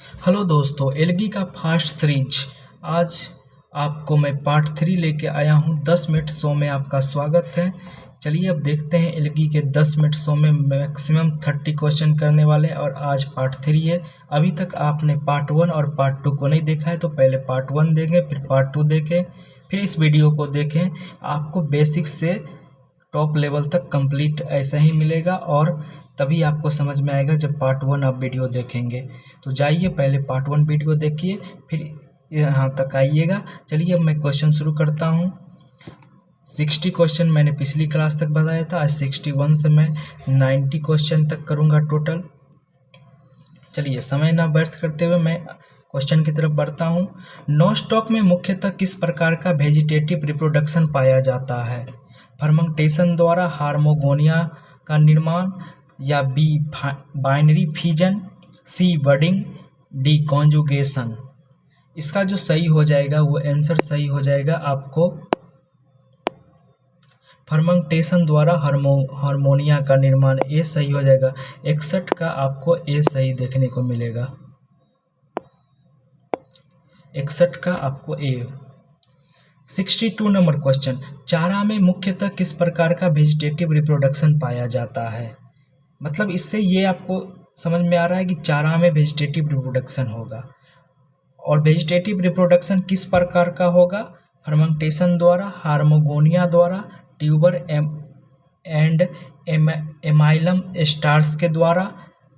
Hello दोस्तों, algae का fast series आज आपको मैं पार्ट 3 लेके आया हूँ। 10 मिनट शो में आपका स्वागत है। चलिए अब देखते हैं। एलगी के 10 मिनट शो में मैक्सिमम 30 क्वेश्चन करने वाले हैं और आज पार्ट 3 है। अभी तक आपने पार्ट 1 और पार्ट 2 को नहीं देखा है तो पहले पार्ट 1 देखें, फिर पार्ट 2 देखें, फिर इस वीडियो को देखें। आपको बेसिक से टॉप लेवल तक कंप्लीट ऐसा ही मिलेगा और तभी आपको समझ में आएगा जब पार्ट 1 आप वीडियो देखेंगे। तो जाइए पहले पार्ट 1 वीडियो देखिए, फिर यहाँ तक आइएगा। चलिए अब मैं क्वेश्चन शुरू करता हूँ। 60 क्वेश्चन मैंने पिछली क्लास तक बताया था, आज 61 से मैं 90 क्वेश्चन तक करूँगा टोटल। चलिए समय ना व्यर्थ करते हुए मैं क्वेश्चन की तरफ बढ़ता हूँ। नॉनस्टॉक में मुख्यतः किस प्रकार का वेजिटेटिव रिप्रोडक्शन पाया जाता है? फर्मेंटेशन द्वारा, हार्मोगोनिया का निर्माण, या बी बाइनरी फिजन, सी बडिंग, डी कॉन्जुगेशन। इसका जो सही हो जाएगा वो आंसर सही हो जाएगा आपको फर्मेंटेशन द्वारा हार्मोनिया का निर्माण, ए सही हो जाएगा। 61 का आपको ए सही देखने को मिलेगा। 61 का आपको ए। 62 नंबर क्वेश्चन, चारा में मुख्यतः किस प्रकार का वेजिटेटिव रिप्रोडक्शन पाया जाता है? मतलब इससे ये आपको समझ में आ रहा है कि चारा में वेजिटेटिव रिप्रोडक्शन होगा। और वेजिटेटिव रिप्रोडक्शन किस प्रकार का होगा? फर्मेंटेशन द्वारा, हार्मोगोनिया द्वारा, ट्यूबर एंड एमाइलम स्टार्स के द्वारा,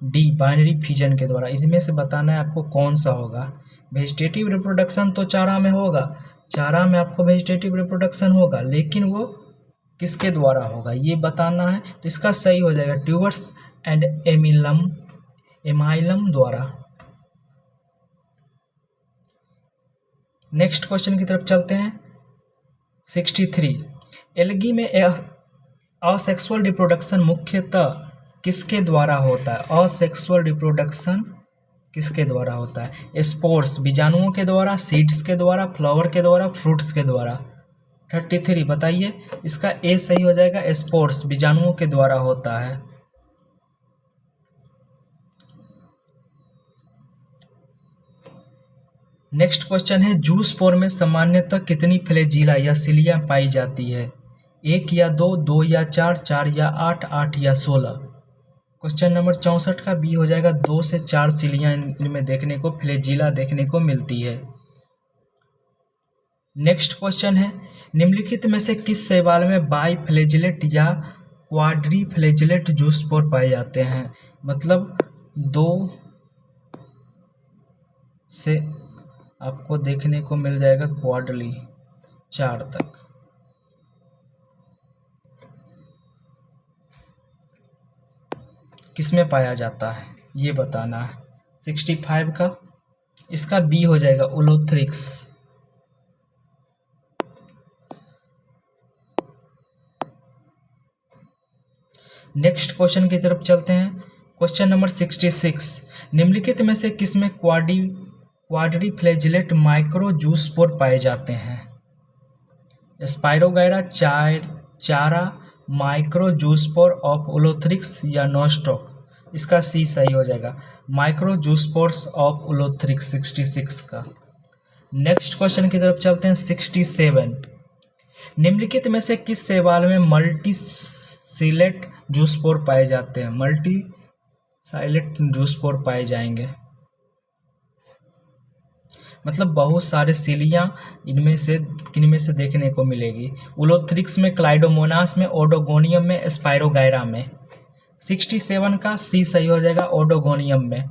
डी बाइनरी फिजन के द्वारा। इसमें से बताना है आपको कौन सा होगा। वेजिटेटिव रिप्रोडक्शन तो चारा में होगा, चारा में आपको वेजिटेटिव रिप्रोडक्शन होगा, लेकिन वो किसके द्वारा होगा ये बताना है। तो इसका सही हो जाएगा ट्यूबर्स एंड एमाइलम द्वारा। नेक्स्ट क्वेश्चन की तरफ चलते हैं। 63, एल्गी में असेक्सुअल रिप्रोडक्शन मुख्यतः किसके द्वारा होता है? असेक्सुअल रिप्रोडक्शन किसके द्वारा होता है? स्पोर्स बीजाणुओं के द्वारा, सीड्स के द्वारा, फ्लावर के द्वारा, फ्रूट्स के द्वारा। 33 बताइए। इसका ए सही हो जाएगा, स्पोर्स बीजाणुओं के द्वारा होता है। नेक्स्ट क्वेश्चन है, जूस स्पोर में सामान्यतः कितनी फ्लैजिला या सिलिया पाई जाती है? 1 या 2, 2 या 4, 4 या 8, 8 या 16। क्वेश्चन नंबर 64 का बी हो जाएगा, 2 से 4 सिलिया इनमें देखने को, फ्लैजिला देखने को मिलती है। नेक्स्ट क्वेश्चन है, निम्नलिखित में से किस शैवाल में बाई फ्लैजिलेट या क्वाड्री फ्लैजिलेट जूस स्पोर पाए जाते हैं? मतलब 2 से आपको देखने को मिल जाएगा क्वाड्रली, 4 तक। किसमें पाया जाता है ये बताना है। 65 का इसका बी हो जाएगा, उलोथ्रिक्स। नेक्स्ट क्वेश्चन की तरफ चलते हैं। क्वेश्चन नंबर 66, निम्नलिखित में से किसमें quadri flagellate micro juice spore पाए जाते हैं? स्पाइरोगायरा, चारा, माइक्रो जूस स्पोर ऑफ उलोथ्रिक्स या नॉनस्टॉक। इसका सी सही हो जाएगा, माइक्रो जूस स्पोर्स ऑफ उलोथ्रिक्स। 66 का। नेक्स्ट क्वेश्चन की तरफ चलते हैं। 67, निम्नलिखित में से किस शैवाल में मल्टी साइलेट जूस स्पोर पाए जाते हैं? मल्टी साइलेट जूस स्पोर पाए जाएंगे, मतलब बहुत सारे सिलियां इनमें से देखने को मिलेगी। उलोथ्रिक्स में, क्लाइडोमोनास में, ओडोगोनियम में, स्पाइरोगायरा में। 67 का सी सही हो जाएगा, ओडोगोनियम में।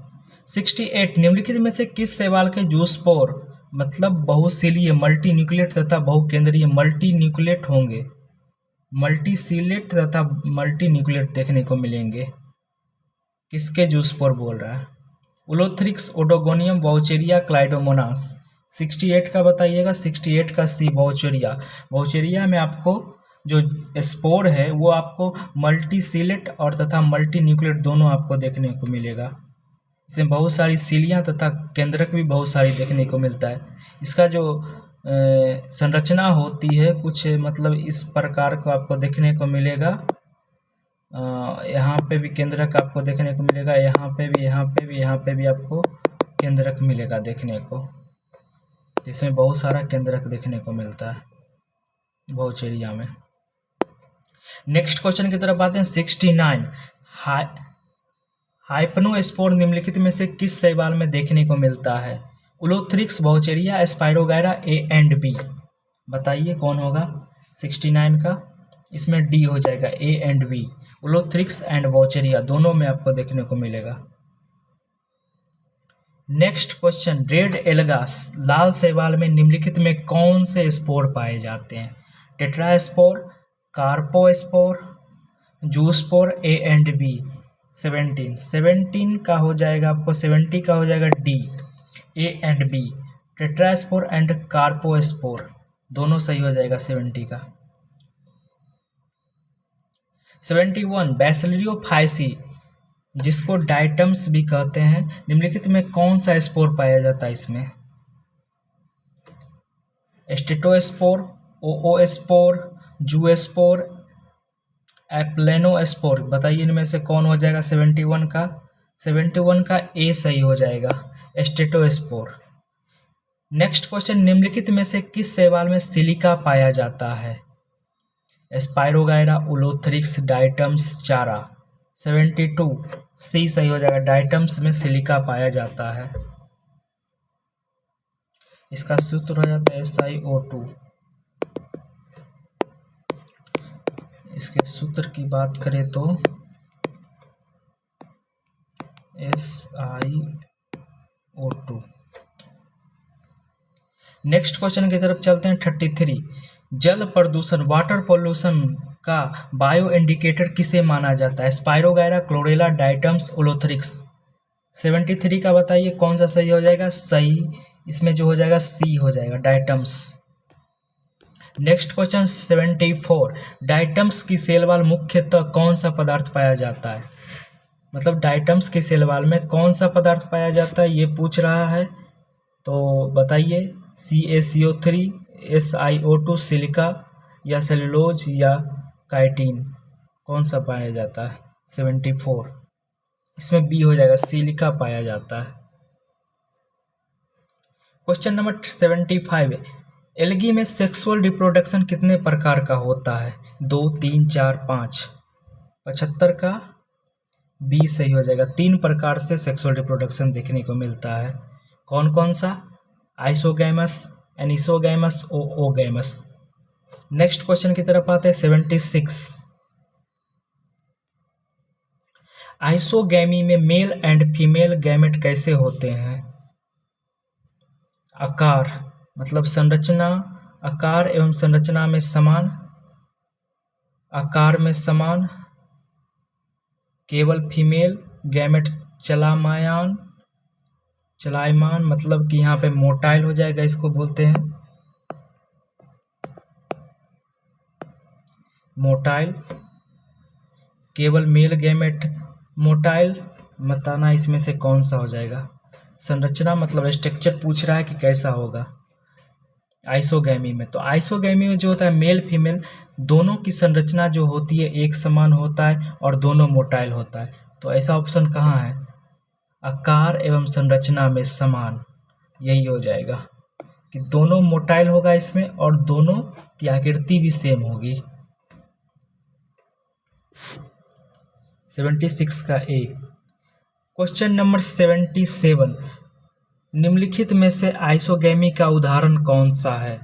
68, निम्नलिखित में से किस शैवाल के जूस स्पोर मतलब बहुशिलीय, मल्टी न्यूक्लिएट तथा बहुकेंद्रीय मल्टी न्यूक्लिएट होंगे? मल्टीसीलेट तथा मल्टी न्यूक्लिएट देखने को मिलेंगे। किसके जूस स्पोर बोल रहा है? उलोथ्रिक्स, ओडोगोनियम, वाउचेरिया, क्लाइडोमोनास। 68 का बताइएगा। 68 का सी वाउचेरिया। वाउचेरिया में आपको जो स्पोर है वो आपको मल्टीसीलेट और तथा मल्टी न्यूक्लिएट दोनों आपको देखने को मिलेगा। इसमें बहुत सारी सीलियाँ तथा केंद्रक भी बहुत सारी देखने को मिलता है। इसका जो संरचना होती है कुछ मतलब इस प्रकार को आपको देखने को मिलेगा। यहाँ पे भी केंद्रक आपको देखने को मिलेगा, यहाँ पे भी, यहाँ पे भी, यहाँ पे भी आपको केंद्रक मिलेगा देखने को। इसमें बहुत सारा केंद्रक देखने को मिलता है बहुचेरिया में। नेक्स्ट क्वेश्चन की तरफ आते हैं 69। हाइपनोस्पोर निम्नलिखित में से किस शैवाल में देखने को मिलता है? उलोथ्रिक्स, बहुचेरिया, स्पाइरोगायरा, ए एंड बी। बताइए कौन होगा 69 का? इसमें डी हो जाएगा, ए एंड बी। उलोथ्रिक्स एंड बहुचेरिया दोनों में आपको देखने को मिलेगा। नेक्स्ट क्वेश्चन, रेड एल्गास लाल शैवाल में निम्नलिखित में कौन से स्पोर पाए जाते हैं? Tetraspore, carpospore, zoospore, A and B. 17 का हो जाएगा आपको, 70 का हो जाएगा D, A and B. Tetraspore and carpospore दोनों सही हो जाएगा 70 का। 71 बैसिलियोफाइसी जिसको डाइटम्स भी कहते हैं, निम्नलिखित में कौन सा स्पोर पाया जाता है इसमें? स्टेटोस्पोर, ओओस्पोर, जूस्पोर, एप्लेनोस्पोर। बताइए इनमें से कौन हो जाएगा 71 का? 71 का ए सही हो जाएगा, स्टेटोस्पोर। नेक्स्ट क्वेश्चन, निम्नलिखित में से किस शैवाल में सिलिका पाया जाता है? स्पाइरोगायरा, उलोथ्रिक्स, डाइटम्स, चारा। 72 सी सही हो जाएगा, डाइटम्स में सिलिका पाया जाता है। इसका सूत्र हो जाता है SiO2। इसके सूत्र की बात करें तो SiO2। नेक्स्ट क्वेश्चन की तरफ चलते हैं 33। जल प्रदूषण, वाटर पोल्यूशन का बायो इंडिकेटर किसे माना जाता है? Spirogyra, chlorella, diatoms, उलोथ्रिक्स। 73 का बताइए कौन सा सही हो जाएगा? सही इसमें जो हो जाएगा सी हो जाएगा, डाइटम्स। Next question 74। डाइटम्स की सेल वाल मुख्यतः कौन सा पदार्थ पाया जाता है? मतलब डाइटम्स की सेल वाल में कौन सा पदार्थ पाया जाता है ये पूछ रहा है, तो बताइए CaCO3, SiO2, सिलिका या सेलुलोज या काइटिन, कौन सा पाया जाता है? 74 इसमें बी हो जाएगा, सिलिका पाया जाता है। Question number 75। एल्गी में सेक्सुअल रिप्रोडक्शन कितने प्रकार का होता है? 2, 3, 4, 5। 75 का बी सही हो जाएगा, 3 प्रकार से सेक्सुअल रिप्रोडक्शन देखने को मिलता है। कौन कौन सा? आइसोगैमस, एनिसोगैमस, ओओगैमस। नेक्स्ट क्वेश्चन की तरफ आते हैं 76। आइसोगैमी में मेल एंड फीमेल गैमेट कैसे होते हैं? आकार मतलब संरचना, आकार एवं संरचना में समान, आकार में समान, केवल फीमेल गैमेट चलायमान मतलब कि यहाँ पे मोटाइल हो जाएगा, इसको बोलते हैं मोटाइल। केवल मेल गैमेट मोटाइल, बताना इसमें से कौन सा हो जाएगा। संरचना मतलब स्ट्रक्चर पूछ रहा है कि कैसा होगा आइसोगैमी में। तो आइसोगैमी में जो होता है मेल फीमेल दोनों की संरचना जो होती है एक समान होता है और दोनों मोटाइल होता है। तो ऐसा ऑप्शन कहाँ है? आकार एवं संरचना में समान, यही हो जाएगा कि दोनों मोटाइल होगा इसमें और दोनों की आकृति भी सेम होगी। 76 का ए। Question number 77। निम्नलिखित में से आइसोगैमी का उदाहरण कौन सा है?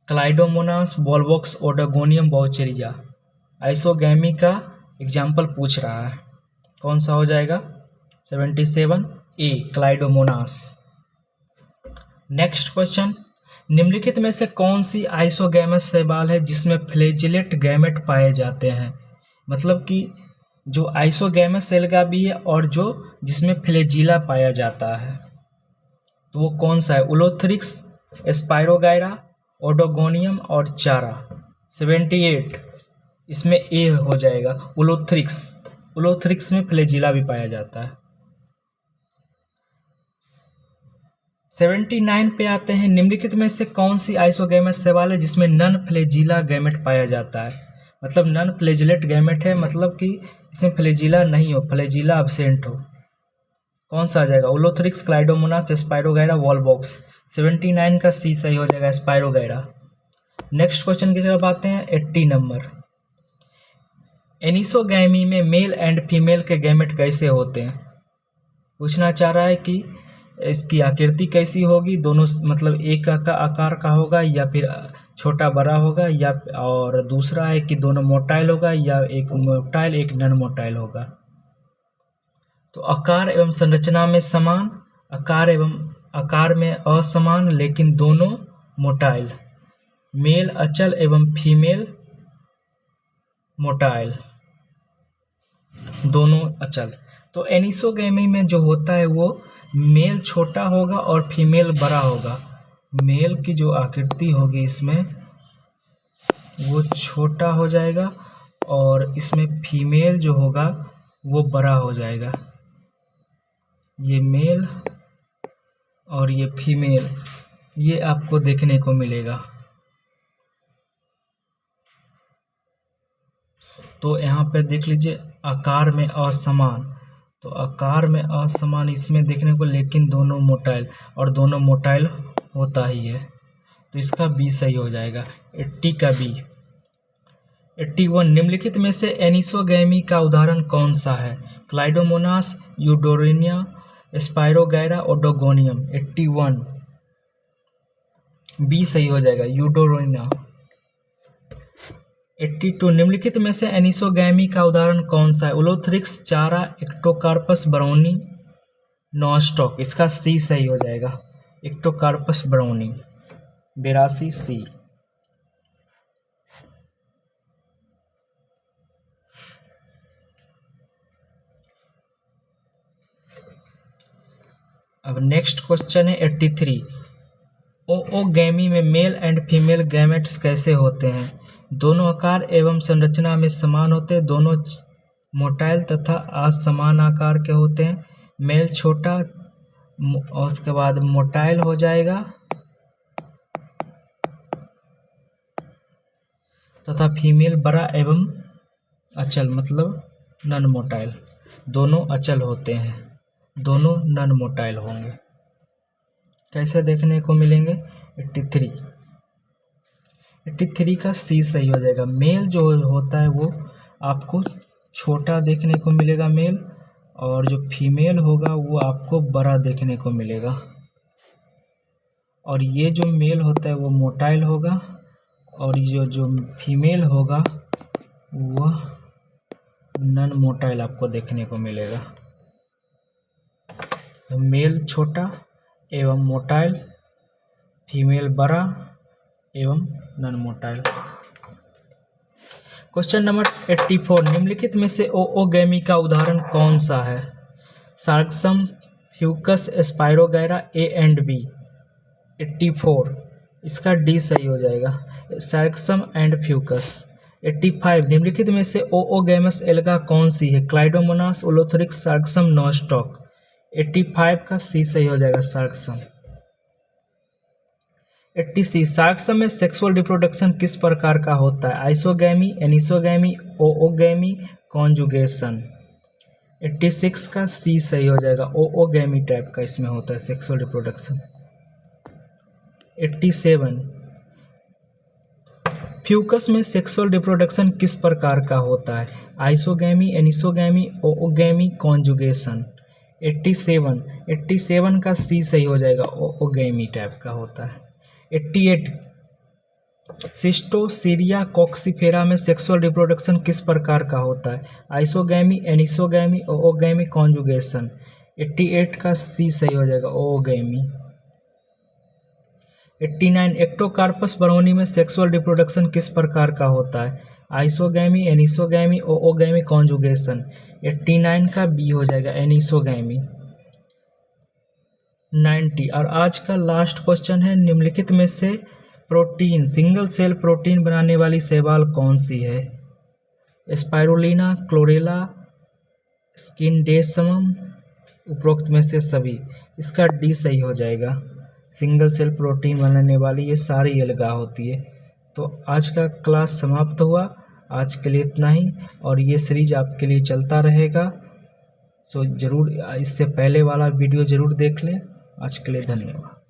क्लाइडोमोनास, वोल्वोक्स, ओडोगोनियम, बहुचेरिया। आइसोगैमी का एग्जाम्पल पूछ रहा है, कौन सा हो जाएगा? 77 ए, क्लाइडोमोनास। नेक्स्ट क्वेश्चन, निम्नलिखित में से कौन सी आइसोगैमस शैवाल है जिसमें फ्लैजिलेट गैमेट पाए जाते हैं? मतलब कि जो आइसोगैमस एल्गा भी है और जो जिसमें फ्लैजिला पाया जाता है, तो वो कौन सा है? उलोथ्रिक्स, स्पाइरोगायरा, ओडोगोनियम और चारा। 78 इसमें ए हो जाएगा, उलोथ्रिक्स। उलोथ्रिक्स में फ्लैजिला भी पाया जाता है। 79 पे आते हैं। निम्नलिखित में से कौन सी आइसोगैमस शैवाल है जिसमें नन फ्लैजिला गैमेट पाया जाता है? मतलब नन फ्लैजिलेट गैमेट है, मतलब कि इसमें फ्लैजिला नहीं हो, फ्लैजिला अब्सेंट हो। कौन सा आ जाएगा? ओलोथ्रिक्स, क्लाइडोमोनास, स्पाइरोगैरा, वॉलबॉक्स। 79 का सी सही हो जाएगा, स्पाइरोगैरा। नेक्स्ट क्वेश्चन की तरफ आते हैं, 80 नंबर। एनिसोगैमी में मेल एंड फीमेल के गैमेट कैसे होते हैं? पूछना चाह रहा है कि इसकी आकृति कैसी होगी, दोनों मतलब एक का आकार का होगा या फिर छोटा बड़ा होगा, या और दूसरा है कि दोनों मोटाइल होगा या एक मोटाइल एक नॉन मोटाइल होगा। तो आकार एवं संरचना में समान, आकार में असमान लेकिन दोनों मोटाइल, मेल अचल एवं फीमेल मोटाइल, दोनों अचल। तो एनिसोगैमी में जो होता है वो मेल छोटा होगा और फीमेल बड़ा होगा। मेल की जो आकृति होगी इसमें वो छोटा हो जाएगा और इसमें फीमेल जो होगा वो बड़ा हो जाएगा। ये मेल और ये फीमेल, ये आपको देखने को मिलेगा। तो यहाँ पे देख लीजिए, आकार में असमान, तो आकार में असमान इसमें देखने को, लेकिन दोनों मोटाइल, और दोनों मोटाइल होता ही है, तो इसका बी सही हो जाएगा, 80 का बी। 81, निम्नलिखित में से एनिसोगैमी का उदाहरण कौन सा है? क्लाइडोमोनास, यूडोरिनिया, स्पाइरोगैरा, ओडोगोनियम। 81 बी सही हो जाएगा, यूडोरिनिया। 82, निम्नलिखित में से एनिसोगैमी का उदाहरण कौन सा है? ओलोथ्रिक्स, चारा, एक्टोकार्पस, ब्राउनी, नॉस्टॉक। इसका सी सही हो जाएगा, एक्टोकार्पस ब्राउनी। 82 सी। अब नेक्स्ट क्वेश्चन है 83। ओओगैमी में मेल एंड फीमेल गैमेट्स कैसे होते हैं? दोनों आकार एवं संरचना में समान होते हैं, दोनों मोटाइल तथा असमान आकार के होते हैं। मेल छोटा और उसके बाद मोटाइल हो जाएगा तथा फीमेल बड़ा एवं अचल, मतलब नॉन मोटाइल। दोनों अचल होते हैं, दोनों नॉन मोटाइल होंगे। कैसे देखने को मिलेंगे? 83 का सी सही हो जाएगा। मेल जो होता है वो आपको छोटा देखने को मिलेगा मेल, और जो फीमेल होगा वो आपको बड़ा देखने को मिलेगा। और ये जो मेल होता है वो मोटाइल होगा, और जो फीमेल होगा वह नॉन मोटाइल आपको देखने को मिलेगा। तो मेल छोटा एवं मोटाइल, फीमेल बड़ा एवं नॉन मोटाइल। क्वेश्चन नंबर 84, निम्नलिखित में से ओओगैमी का उदाहरण कौन सा है? सार्क्सम, फ्यूकस, स्पाइरोगैरा, ए एंड बी। 84 इसका डी सही हो जाएगा, सार्क्सम एंड फ्यूकस। 85, निम्नलिखित में से ओओगैमस एल्गा कौन सी है? क्लाइडोमोनास, ओलोथ्रिक्स, सार्क्सम, नॉस्टॉक। 85 का सी सही हो जाएगा, सार्क्सम। 86, सार्क्सम में सेक्सुअल रिप्रोडक्शन किस प्रकार का होता है? Isogamy, anisogamy, ओओगैमी, conjugation. 86 का सी सही हो जाएगा, ओओगैमी टाइप का इसमें होता है सेक्सुअल रिप्रोडक्शन। 87, फ्यूकस में सेक्सुअल रिप्रोडक्शन किस प्रकार का होता है? Isogamy, anisogamy, ओओगैमी, conjugation. 87 का सी सही हो जाएगा, ओओगैमी टाइप का होता है। 88, सिस्टोसीरिया कॉक्सीफेरा में सेक्सुअल रिप्रोडक्शन किस प्रकार का होता है? Isogamy, anisogamy, ओओगैमी, conjugation. 88 का सी सही हो जाएगा, ओओगैमी। 89, एक्टोकार्पस ब्राउनी में सेक्सुअल रिप्रोडक्शन किस प्रकार का होता है? Isogamy, anisogamy, ओओगैमी, conjugation. 89 का बी हो जाएगा, एनिसोगैमी। 90, और आज का लास्ट क्वेश्चन है, निम्नलिखित में से प्रोटीन, सिंगल सेल प्रोटीन बनाने वाली शैवाल कौन सी है? स्पाइरुलिना, क्लोरेला, स्किनडेसमम, उपरोक्त में से सभी। इसका डी सही हो जाएगा, सिंगल सेल प्रोटीन बनाने वाली ये सारी एल्गा होती है। तो आज का क्लास समाप्त हुआ, आज के लिए इतना ही, और ये सीरीज आपके लिए चलता रहेगा। सो ज़रूर इससे पहले वाला वीडियो ज़रूर देख लें। आज के लिए धन्यवाद।